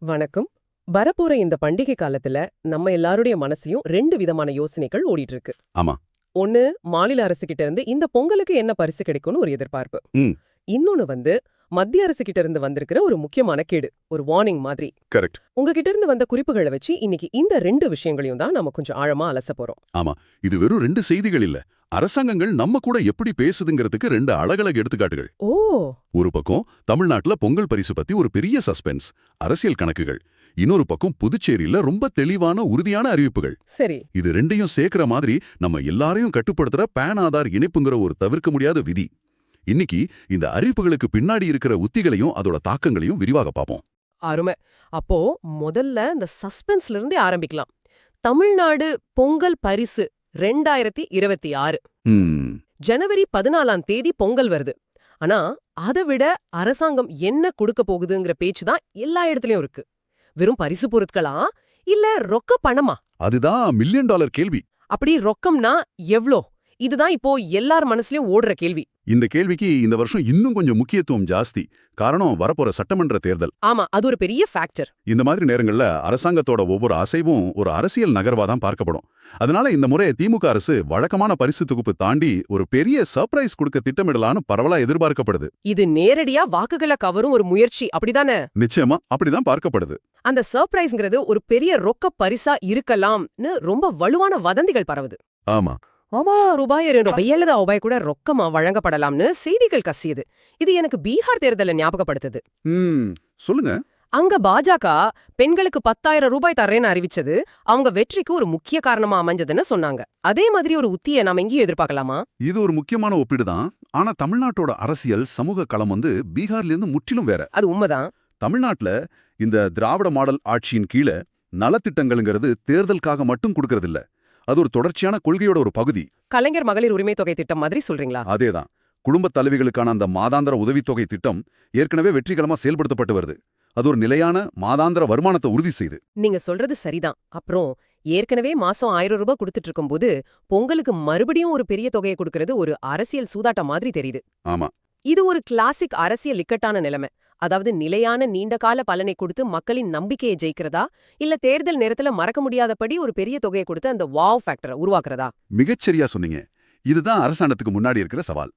வணக்கம். வரப்போற இந்த பண்டிகை காலத்துல நம்ம எல்லாருடைய மனசையும் ரெண்டு விதமான யோசனைகள் ஓடிட்டு இருக்கு. ஆமா. ஒன்னு, மாநில அரசு கிட்ட இருந்து இந்த பொங்கலுக்கு என்ன பரிசு கிடைக்கும்னு ஒரு எதிர்பார்ப்பு. ம். இன்னொன்னு மத்திய அரசு கிட்ட இருந்து வந்திருக்கிற ஒரு முக்கியமான கேடு, ஒரு வார்னிங் மாதிரி. கரெக்ட். உங்ககிட்ட இருந்து வந்த குறிப்புகளை வச்சு இன்னைக்கு இந்த ரெண்டு விஷயங்களையும் தான் நம்ம கொஞ்சம் ஆழமா அலச போறோம். ஆமா, இது வெறும் ரெண்டு செய்திகள் இல்ல. அரசாங்கங்கள் நம்ம கூட எப்படி பேசுதுங்கிறதுக்கு ரெண்டு அழகழகு எடுத்துக்காட்டுகள். ஓ. ஒரு பக்கம் தமிழ்நாட்டுல பொங்கல் பரிசு பத்தி ஒரு பெரிய சஸ்பென்ஸ், அரசியல் கணக்குகள். இன்னொரு பக்கம் புதுச்சேரியில ரொம்ப தெளிவான உறுதியான அறிவிப்புகள். சரி. இது ரெண்டையும் சேர்க்கிற மாதிரி நம்ம எல்லாரையும் கட்டுப்படுத்துற பேன் ஆதார் இணைப்புங்கிற ஒரு தவிர்க்க முடியாத விதி. இன்னைக்கு இந்த அறிவிப்புகளுக்கு பின்னாடி இருக்கிற உத்திகளையும் அதோட தாக்கங்களையும் விரிவாக பார்ப்போம். அருமை. அப்போ முதல்ல இந்த சஸ்பென்ஸ்ல இருந்தே ஆரம்பிக்கலாம். தமிழ்நாடு பொங்கல் பரிசு 2026. ஜனவரி 14ஆம் தேதி பொங்கல் வருது. ஆனா அதை விட அரசாங்கம் என்ன கொடுக்க போகுதுங்கிற பேச்சு தான் எல்லா இடத்துலயும் இருக்கு. வெறும் பரிசு பொருட்களா இல்ல ரொக்க பணமா? அதுதான் மில்லியன் டாலர் கேள்வி. அப்படி ரொக்கம்னா எவ்ளோ? இதுதான் இப்போ எல்லார் மனசுலயும் ஓடுற கேள்வி. இந்த கேள்விக்கு இந்த வருஷம் இன்னும் கொஞ்சம் முக்கியத்துவம் ஜாஸ்தி. காரணம் வரப்போற சட்டமன்ற தேர்தல். ஆமா, அது ஒரு பெரிய ஃபேக்டர். இந்த மாதிரி நேரங்கள்ல அரசாங்கத்தோட ஒவ்வொரு அசைவும் ஒரு அரசியல் நகர்வாதான் பார்க்கப்படும். அதனால இந்த முறை திமுக அரசு வழக்கமான பரிசு தொகுப்பு தாண்டி ஒரு பெரிய சர்ப்ரைஸ் கொடுக்க திட்டமிடலான்னு பரவலா எதிர்பார்க்கப்படுது. இது நேரடியா வாக்குகளை கவரும் ஒரு முயற்சி, அப்படிதானே? நிச்சயமா அப்படிதான் பார்க்கப்படுது. அந்த சர்ப்ரைஸ்ங்கிறது ஒரு பெரிய ரொக்க பரிசா இருக்கலாம்னு ரொம்ப வலுவான வதந்திகள் பரவுது. ஆமா. ரூபாய் 200 கூட ரொக்கமா வழங்கப்படலாம்னு செய்திகள் கசியுது. இது எனக்கு பீகார் தேர்தலை ஞாபகப்படுத்துது. சொல்லுங்க. அங்க பாஜக பெண்களுக்கு 10,000 ரூபாய் தரேன்னு அறிவிச்சது அவங்க வெற்றிக்கு ஒரு முக்கிய காரணமா அமைஞ்சதுன்னு சொன்னாங்க. அதே மாதிரி ஒரு உத்தியை நாம எங்கேயும் எதிர்பார்க்கலாமா? இது ஒரு முக்கியமான ஒப்பீடுதான். ஆனா தமிழ்நாட்டோட அரசியல் சமூக களம் பீகார்ல இருந்து முற்றிலும் வேற. அது உண்மைதான். தமிழ்நாட்டுல இந்த திராவிட மாடல் ஆட்சியின் கீழே நலத்திட்டங்கள்ங்கிறது தேர்தலுக்காக மட்டும் கொடுக்கறது இல்ல. அது ஒரு தொடர்ச்சியான கொள்கையோட ஒரு பகுதி. கலைஞர் மகளிர் உரிமை தொகை திட்டம் மாதிரி சொல்றீங்களா? அதேதான். குடும்ப தலைவிகளுக்கான அந்த மாதாந்திர உதவித்தொகை திட்டம் ஏற்கனவே வெற்றிகரமா செயல்படுத்தப்பட்டு வருது. அது ஒரு நிலையான மாதாந்திர வருமானத்தை உறுதி செய்து. நீங்க சொல்றது சரிதான். அப்புறம் ஏற்கனவே மாசம் 1000 ரூபாய் கொடுத்துட்டு இருக்கும்போது பொங்கலுக்கு மறுபடியும் ஒரு பெரிய தொகையை கொடுக்கறது ஒரு அரசியல் சூதாட்டம் மாதிரி தெரியுது. ஆமா. இது ஒரு கிளாசிக் அரசியல் இக்கட்டான நிலைமை. அதாவது நிலையான நீண்டகால பலனை கொடுத்து மக்களின் நம்பிக்கையை ஜெயிக்கிறதா, இல்ல தேர்தல் நேரத்துல மறக்க முடியாதபடி ஒரு பெரிய தொகையை கொடுத்து அந்த வாவ் ஃபேக்டரை உருவாக்குறதா? மிகச்சரியா சொன்னீங்க. இதுதான் அரசாங்கத்துக்கு முன்னாடி இருக்கிற சவால்.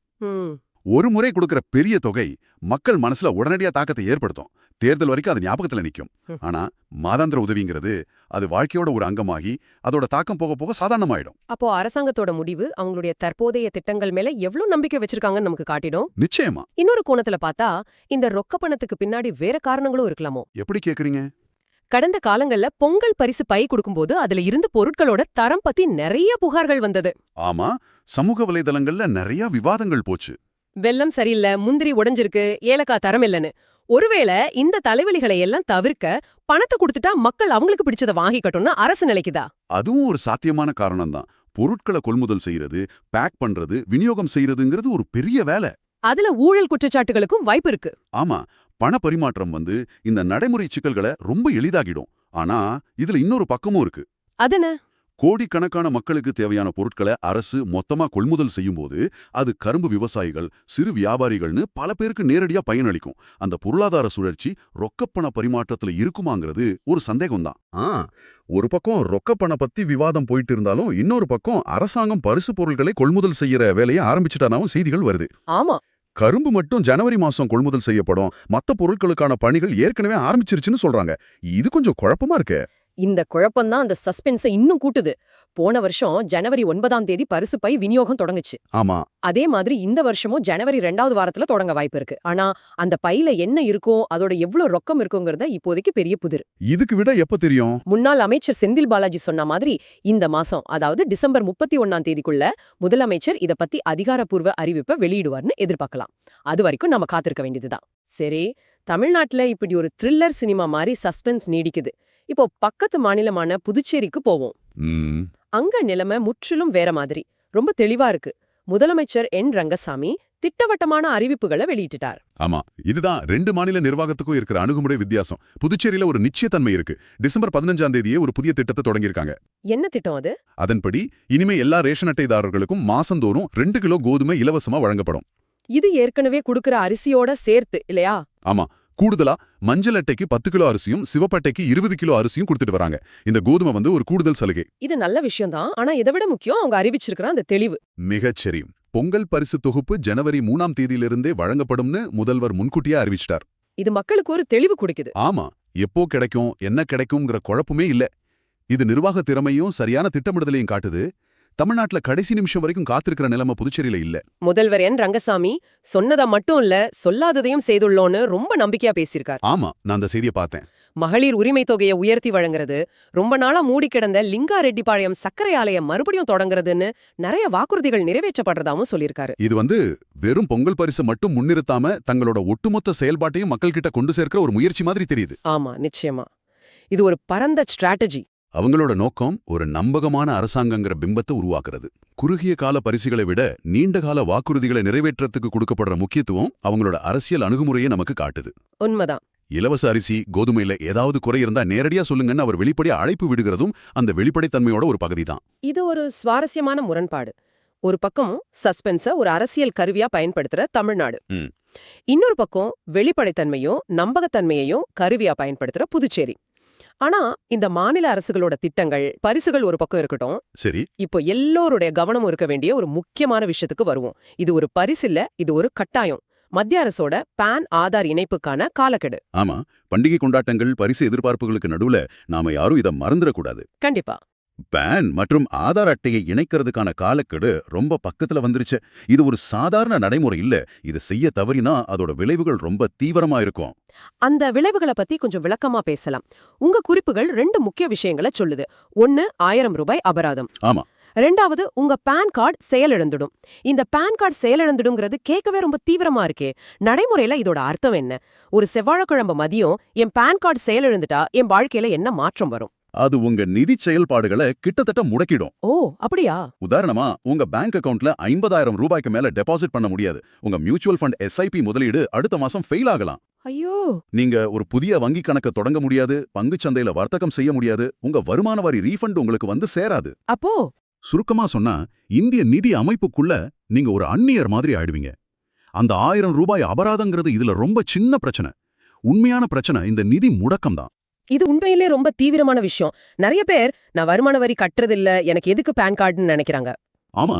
ஒரு முறை கொடுக்கிற பெரிய தொகை மக்கள் மனசுல உடனடியா தாக்கத்தை ஏற்படுத்தும். தேர்தல் வரைக்கும் அது ஞாபகத்துல நிக்கும். ஆனா மாதாந்திர உதவிங்கிறது அது வாழ்க்கையோட ஒரு அங்கமாகி அதோட தாக்கம் போக போக சாதாரணமாயிடும். அப்போ அரசாங்கத்தோட முடிவு அவங்களுடைய தற்போதைய திட்டங்கள் மேல எவ்வளவு நம்பிக்கை வச்சிருக்காங்கன்னு நமக்கு காட்டிடும். நிச்சயமா. இன்னொரு கோணத்துல பார்த்தா இந்த ரொக்க பணத்துக்கு பின்னாடி வேற காரணங்களும் இருக்கலாமோ? எப்படி கேக்குறீங்க? கடந்த காலங்கள்ல பொங்கல் பரிசு பை கொடுக்கும்போது அதுல இருந்த பொருட்களோட தரம் பத்தி நிறைய புகார்கள் வந்தது. ஆமா, சமூக வலைதளங்கள்ல நிறைய விவாதங்கள் போச்சு. வெல்லம் சரியில்லை, முந்திரி உடைஞ்சிருக்கு, ஏலக்காய் தரம் இல்லைன்னு. ஒருவேளை இந்த தலைவலிகளை எல்லாம் தவிர்க்க பணத்தை கொடுத்துட்டா மக்கள் அவங்களுக்கு பிடிச்சதை வாங்கிக்கட்டும்னு அரசு நினைக்குதா? அதுவும் ஒரு சாத்தியமான காரணம் தான். பொருட்களை கொள்முதல் செய்யறது, பேக் பண்றது, விநியோகம் செய்யறதுங்கிறது ஒரு பெரிய வேலை. அதுல ஊழல் குற்றச்சாட்டுகளுக்கும் வாய்ப்பு இருக்கு. ஆமா, பண பரிமாற்றம் இந்த நடைமுறை சிக்கல்களை ரொம்ப எளிதாகிடும். ஆனா இதுல இன்னொரு பக்கமும் இருக்கு. அதென்ன? கோடிக்கணக்கான மக்களுக்கு தேவையான பொருட்களை அரசு மொத்தமா கொள்முதல் செய்யும்போது அது கரும்பு விவசாயிகள், சிறு வியாபாரிகள்னு பல பேருக்கு நேரடியா பயனளிக்கும். அந்த பொருளாதார சுழற்சி ரொக்கப்பண பரிமாற்றத்துல இருக்குமாங்கிறது ஒரு சந்தேகம்தான். ஒரு பக்கம் ரொக்கப்பண பத்தி விவாதம் போயிட்டு இருந்தாலும் இன்னொரு பக்கம் அரசாங்கம் பரிசு பொருட்களை கொள்முதல் செய்யற வேலையை ஆரம்பிச்சுட்டானாவும் செய்திகள் வருது. ஆமா, கரும்பு மட்டும் ஜனவரி மாசம் கொள்முதல் செய்யப்படும், மத்த பொருட்களுக்கான பணிகள் ஏற்கனவே ஆரம்பிச்சிருச்சுன்னு சொல்றாங்க. இது கொஞ்சம் குழப்பமா இருக்கு. இந்த குழப்பம்தான் அந்த சஸ்பென்ஸை இன்னும் கூட்டுது. போன வருஷம் ஜனவரி 9ஆம் தேதி பரிசு பை விநியோகம் தொடங்குச்சு. ஆமா. அதே மாதிரி இந்த வருஷமும் ஜனவரி 2வது வாரத்துல தொடங்க வாய்ப்பு இருக்கு. ஆனா அந்த பையில என்ன இருக்கும், அதோட எவ்வளவு ரொக்கம் இருக்குங்கிறத இப்போதைக்கு பெரிய புதிர். இதுக்கு விட எப்ப தெரியும்? முன்னாள் அமைச்சர் செந்தில் பாலாஜி சொன்ன மாதிரி இந்த மாசம், அதாவது டிசம்பர் 31ஆம் தேதிக்குள்ள முதலமைச்சர் இத பத்தி அதிகாரப்பூர்வ அறிவிப்பை வெளியிடுவார்னு எதிர்பார்க்கலாம். அது வரைக்கும் நம்ம காத்திருக்க வேண்டியதுதான். சரி, தமிழ்நாட்டுல இப்படி ஒரு த்ரில்லர் சினிமா மாதிரி சஸ்பென்ஸ் நீடிக்குது. இப்போ பக்கத்து மாநிலமான புதுச்சேரிக்கு போவோம். அங்க நிலைமை முற்றிலும் வேற மாதிரி, ரொம்ப தெளிவா இருக்கு. முதலமைச்சர் என் ரங்கசாமி திட்டவட்டமான அறிவிப்புகளை வெளியிட்டார். ஆமா, இதுதான் ரெண்டு மாநில நிர்வாகத்துக்கும் இருக்கிற அணுகுமுறை வித்தியாசம். புதுச்சேரியில ஒரு நிச்சயத்தன்மை இருக்கு. டிசம்பர் 15ஆம் தேதியே ஒரு புதிய திட்டத்தை தொடங்கியிருக்காங்க. என்ன திட்டம் அது? அதன்படி இனிமே எல்லா ரேஷன் அட்டைதாரர்களுக்கும் மாசந்தோறும் 2 கிலோ கோதுமை இலவசமா வழங்கப்படும். இது ஏற்கனவே குடுக்கிற அரிசியோட சேர்த்து இல்லையா? ஆமா, கூடுதலா மஞ்சள் அட்டைக்கு 10 கிலோ அரிசியும் சிவப்பட்டைக்கு 20 கிலோ அரிசியும் கொடுத்துட்டு வராங்க. இந்த கோதுமை ஒரு கூடுதல் சலுகை. இது நல்ல விஷயம் தான். ஆனா இதை விட முக்கியம் அவங்க அறிவிச்சிருக்கிற அந்த தெளிவு. மிகச்சரி. பொங்கல் பரிசு தொகுப்பு ஜனவரி 3ஆம் தேதியிலிருந்தே வழங்கப்படும்னு முதல்வர் முன்கூட்டியே அறிவிச்சிட்டார். இது மக்களுக்கு ஒரு தெளிவு கொடுக்குது. ஆமா, எப்போ கிடைக்கும் என்ன கிடைக்கும்ங்கிற குழப்பமே இல்ல. இது நிர்வாக திறமையும் சரியான திட்டமிடுதலையும் காட்டுது. தமிழ்நாட்டுல கடைசி நிமிஷம் வரைக்கும் காத்திருக்கிற நிலைமை புதுச்சேரியில இல்ல. முதல்வர் என் ரங்கசாமி சொன்னதா மட்டும் இல்ல, சொல்லாததையும் செய்துள்ளோன்னு ரொம்ப நம்பிக்கையா பேசியிருக்கார். ஆமா, நான் அந்த செய்தியை பார்த்தேன். மகளிர் உரிமை தொகையை உயர்த்தி வழங்குறது, ரொம்ப நாளா மூடி கிடந்த லிங்காரெட்டிப்பாளையம் சர்க்கரை ஆலயம் மறுபடியும் தொடங்குறதுன்னு நிறைய வாக்குறுதிகள் நிறைவேற்றப்படுறதாவும் சொல்லியிருக்காரு. இது வெறும் பொங்கல் பரிசு மட்டும் முன்னிறுத்தாம தங்களோட ஒட்டுமொத்த செயல்பாட்டையும் மக்கள் கிட்ட கொண்டு சேர்க்கிற ஒரு முயற்சி மாதிரி தெரியுது. ஆமா, நிச்சயமா. இது ஒரு பரந்த ஸ்ட்ராட்டஜி. அவங்களோட நோக்கம் ஒரு நம்பகமான அரசாங்கங்கிற பிம்பத்தை உருவாக்குறது. குறுகிய கால பரிசுகளை விட நீண்ட கால வாக்குறுதிகளை நிறைவேற்றத்துக்கு கொடுக்கப்படுற முக்கியத்துவம் அவங்களோட அரசியல் அணுகுமுறையை நமக்கு காட்டுது. உண்மைதான். இலவச அரிசி கோதுமையில ஏதாவது குறை இருந்தா நேரடியா சொல்லுங்கன்னு அவர் வெளிப்படையா அழைப்பு விடுகிறதும் அந்த வெளிப்படைத்தன்மையோட ஒரு பகுதிதான். இது ஒரு சுவாரஸ்யமான முரண்பாடு. ஒரு பக்கம் சஸ்பென்ஸ ஒரு அரசியல் கருவியா பயன்படுத்துற தமிழ்நாடு, இன்னொரு பக்கம் வெளிப்படைத்தன்மையும் நம்பகத்தன்மையையும் கருவியா பயன்படுத்துற புதுச்சேரி. ஆனா இந்த மாநில அரசுகளோட திட்டங்கள் பரிசுகள் ஒரு பக்கம் இருக்கட்டும், சரி, இப்போ எல்லோருடைய கவனமும் இருக்க வேண்டிய ஒரு முக்கியமான விஷயத்துக்கு வருவோம். இது ஒரு பரிசில்ல, இது ஒரு கட்டாயம். மத்திய அரசோட பான் ஆதார் இணைப்புக்கான காலக்கெடு. ஆமா, பண்டிகை கொண்டாட்டங்கள் பரிசு எதிர்பார்ப்புகளுக்கு நடுவுல நாம யாரும் இதை மறந்துடக்கூடாது. கண்டிப்பா. பான் மற்றும் ஆதார் அட்டையை இணைக்கிறதுக்கான காலக்கெடு ரொம்ப பக்கத்துல வந்துருச்சு. இது ஒரு சாதாரண நடைமுறை இல்ல. இது செய்ய தவறினா அதோட விளைவுகள் ரொம்ப தீவிரமா இருக்கும். அந்த விளைவுகளை பத்தி கொஞ்சம் விளக்கமா பேசலாம். உங்க குறிப்புகள் 2 முக்கிய விஷயங்களை சொல்லுது. 1, 1000 ரூபாய் அபராதம். ஆமா. 2வது, உங்க பான் கார்டு செயலிழந்துடும். இந்த பான் கார்டு செயலிழந்துடுங்கிறது கேட்கவே ரொம்ப தீவிரமா இருக்கே. நடைமுறையில இதோட அர்த்தம் என்ன? ஒரு செவ்வாழைக்கிழமை மதியம் என் பான் கார்டு செயலிழந்துட்டா என் வாழ்க்கையில என்ன மாற்றம் வரும்? அது உங்க நிதி செயல்பாடுகளை கிட்டத்தட்ட முடக்கிடும். ஓ, அப்படியா? உதாரணமா, உங்க பேங்க் அக்கவுண்ட்ல 50,000 ரூபாய்க்கு மேல டெபாசிட் பண்ண முடியாது. உங்க மியூச்சுவல் ஃபண்ட் SIP முதலீடு அடுத்த மாசம் ஃபெயில் ஆகலாம். ஐயோ. நீங்க ஒரு புதிய வங்கி கணக்க தொடங்க முடியாது, பங்குச் சந்தையில வர்த்தகம் செய்ய முடியாது, உங்க வருமான வரி ரீஃபண்ட் உங்களுக்கு வந்து சேராது. அப்போ சுருக்கமா சொன்னா, இந்திய நிதி அமைப்புக்குள்ள நீங்க ஒரு அந்நியர் மாதிரி ஆயிடுவீங்க. அந்த 1000 ரூபாய் அபராதங்கிறது இதுல ரொம்ப சின்ன பிரச்சனை. உண்மையான பிரச்சனை இந்த நிதி முடக்கம் தான். இது உண்மையிலே ரொம்ப தீவிரமான விஷயம். நிறைய பேர் நான் வருமான வரி கட்டுறதில்ல, எனக்கு எதுக்கு பான் கார்டுன்னு நினைக்கிறாங்க. ஆமா,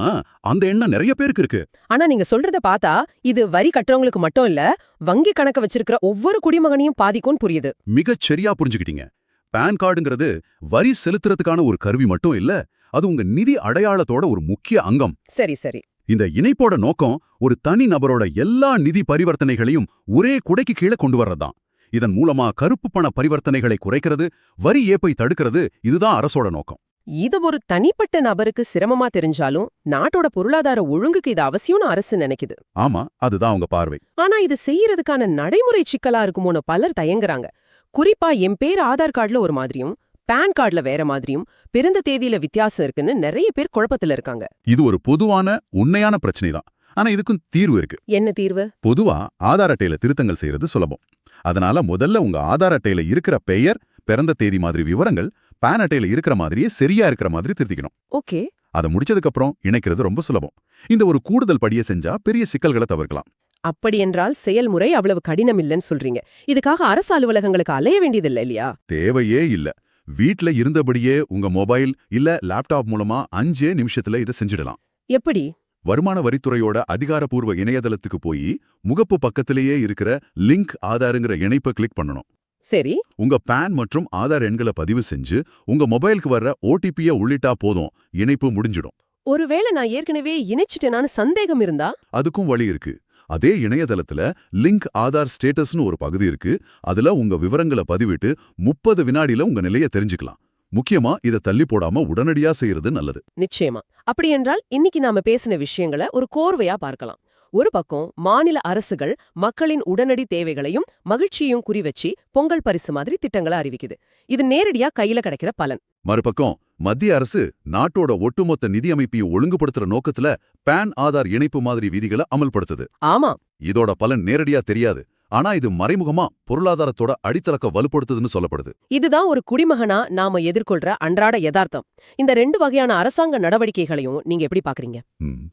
அந்த எண்ணம் நிறைய பேருக்கு இருக்கு. ஆனா நீங்க சொல்றத பார்த்தா இது வரி கட்டுறவங்களுக்கு மட்டும் இல்ல, வங்கி கணக்க வச்சிருக்கிற ஒவ்வொரு குடிமகனையும் பாதிக்கும்னு புரியுது. மிகச் சரியா புரிஞ்சுக்கிட்டீங்க. பான் கார்டுங்கிறது வரி செலுத்துறதுக்கான ஒரு கருவி மட்டும் இல்ல, அது உங்க நிதி அடையாளத்தோட ஒரு முக்கிய அங்கம். சரி சரி. இந்த இணைப்போட நோக்கம் ஒரு தனி நபரோட எல்லா நிதி பரிவர்த்தனைகளையும் ஒரே குடைக்கு கீழே கொண்டு வர்றதுதான். இதன் மூலமா கருப்பு பண பரிவர்த்தனைகளை குறைக்கிறது, வரி ஏப்பை தடுக்கிறது. இதுதான் அரசோட நோக்கம். இது ஒரு தனிப்பட்ட நபருக்கு சிரமமா தெரிஞ்சாலும் நாட்டோட பொருளாதார ஒழுங்குக்கு இது அவசியம்னு அரசு நினைக்குது. ஆமா, அதுதான் அவங்க பார்வை. ஆனா இது செய்யறதுக்கான நடைமுறை சிக்கலா இருக்குமோன்னு பலர் தயங்குறாங்க. குறிப்பா என் பேர் ஆதார் கார்டுல ஒரு மாதிரியும் பான் கார்டுல வேற மாதிரியும் பிறந்த தேதியில வித்தியாசம் இருக்குன்னு நிறைய பேர் குழப்பத்துல இருக்காங்க. இது ஒரு பொதுவான உண்மையான பிரச்சனை தான். ஆனா இதுக்கும் தீர்வு இருக்கு. என்ன தீர்வு? பொதுவா ஆதார் அட்டையில திருத்தங்கள் செய்யறது சுலபம். அதனால முதல்ல உங்க ஆதார் அட்டையில இருக்கிற பெயர், பிறந்த தேதி மாதிரி விவரங்கள் பான் அட்டையில இருக்கிற மாதிரியே சரியா இருக்கிற மாதிரி திருத்திக்கணும். ஓகே. அதை முடிச்சதுக்கு அப்புறம் இணைக்கிறது ரொம்ப சுலபம். இந்த ஒரு கூடுதல் படியை செஞ்சா பெரிய சிக்கல்களை தவிர்க்கலாம். அப்படி என்றால் செயல்முறை அவ்வளவு கடினம் இல்லைன்னு சொல்றீங்க. இதுக்காக அரசு அலுவலகங்களுக்கு அலைய வேண்டியதில்லை இல்லையா? தேவையே இல்ல. வீட்ல இருந்தபடியே உங்க மொபைல் இல்ல லேப்டாப் மூலமா 5 நிமிஷத்துல இதை செஞ்சிடலாம். எப்படி? வருமான வரித்துறையோட அதிகாரப்பூர்வ இணையதளத்துக்கு போய் முகப்பு பக்கத்திலேயே இருக்கிற லிங்க் ஆதாருங்கிற இணைப்பை கிளிக் பண்ணணும். சரி. உங்க பான் மற்றும் ஆதார் எண்களை பதிவு செஞ்சு உங்க மொபைலுக்கு வர்ற OTP-ய உள்ளிட்டா போதும், இணைப்பு முடிஞ்சிடும். ஒருவேளை நான் ஏற்கனவே இணைச்சிட்டேனான்னு சந்தேகம் இருந்தா? அதுக்கும் வழி இருக்கு. அதே இணையதளத்துல லிங்க் ஆதார் ஸ்டேட்டஸ்னு ஒரு பகுதி இருக்கு. அதுல உங்க விவரங்களை பதிவிட்டு 30 வினாடியில உங்க நிலையை தெரிஞ்சுக்கலாம். முக்கியமா இதை தள்ளி போடாம உடனடியா செய்யறது நல்லது. நிச்சயமா. அப்படி என்றால் இன்னைக்கு நாம பேசின விஷயங்களை ஒரு கோர்வையா பார்க்கலாம். ஒரு பக்கம் மாநில அரசுகள் மக்களின் உடனடி தேவைகளையும் மகிழ்ச்சியையும் குறிவச்சு பொங்கல் பரிசு மாதிரி திட்டங்களை அறிவிக்குது. இது நேரடியா கையில கிடைக்கிற பலன். மறுபக்கம் மத்திய அரசு நாட்டோட ஒட்டுமொத்த நிதி அமைப்பையும் ஒழுங்குபடுத்துற நோக்கத்துல பான் ஆதார் இணைப்பு மாதிரி விதிகளை அமல்படுத்துது. ஆமா. இதோட பலன் நேரடியா தெரியாது. ஆனா இது மறைமுகமா பொருளாதாரத்தோட அடித்தளக்க வலுப்படுத்துதுன்னு சொல்லப்படுது. இதுதான் ஒரு குடிமகனா நாம எதிர்கொள்ற அன்றாட யதார்த்தம். இந்த 2 வகையான அரசாங்க நடவடிக்கைகளையும் நீங்க எப்படி பாக்குறீங்க?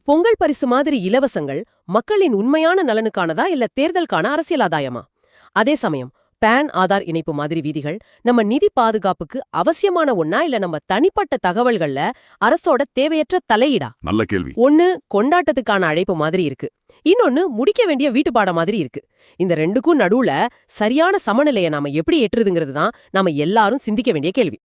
பொங்கல் பரிசு மாதிரி இலவசங்கள் மக்களின் உண்மையான நலனுக்கானதா இல்ல தேர்தலுக்கான அரசியல் ஆதாயமா? அதே சமயம் பான் ஆதார் இணைப்பு மாதிரி விதிகள் நம்ம நிதி பாதுகாப்புக்கு அவசியமான ஒண்ணா இல்ல நம்ம தனிப்பட்ட தகவல்கள்ல அரசோட தேவையற்ற தலையீடா? நல்ல கேள்வி. ஒண்ணு கொண்டாட்டத்துக்கான அழைப்பு மாதிரி இருக்கு, இன்னொன்னு முடிக்க வேண்டிய வீட்டுப்பாடம் மாதிரி இருக்கு. இந்த ரெண்டுக்கும் நடுவுல சரியான சமநிலையை நாம எப்படி எட்டுறதுங்கிறது தான் நாம எல்லாரும் சிந்திக்க வேண்டிய கேள்வி.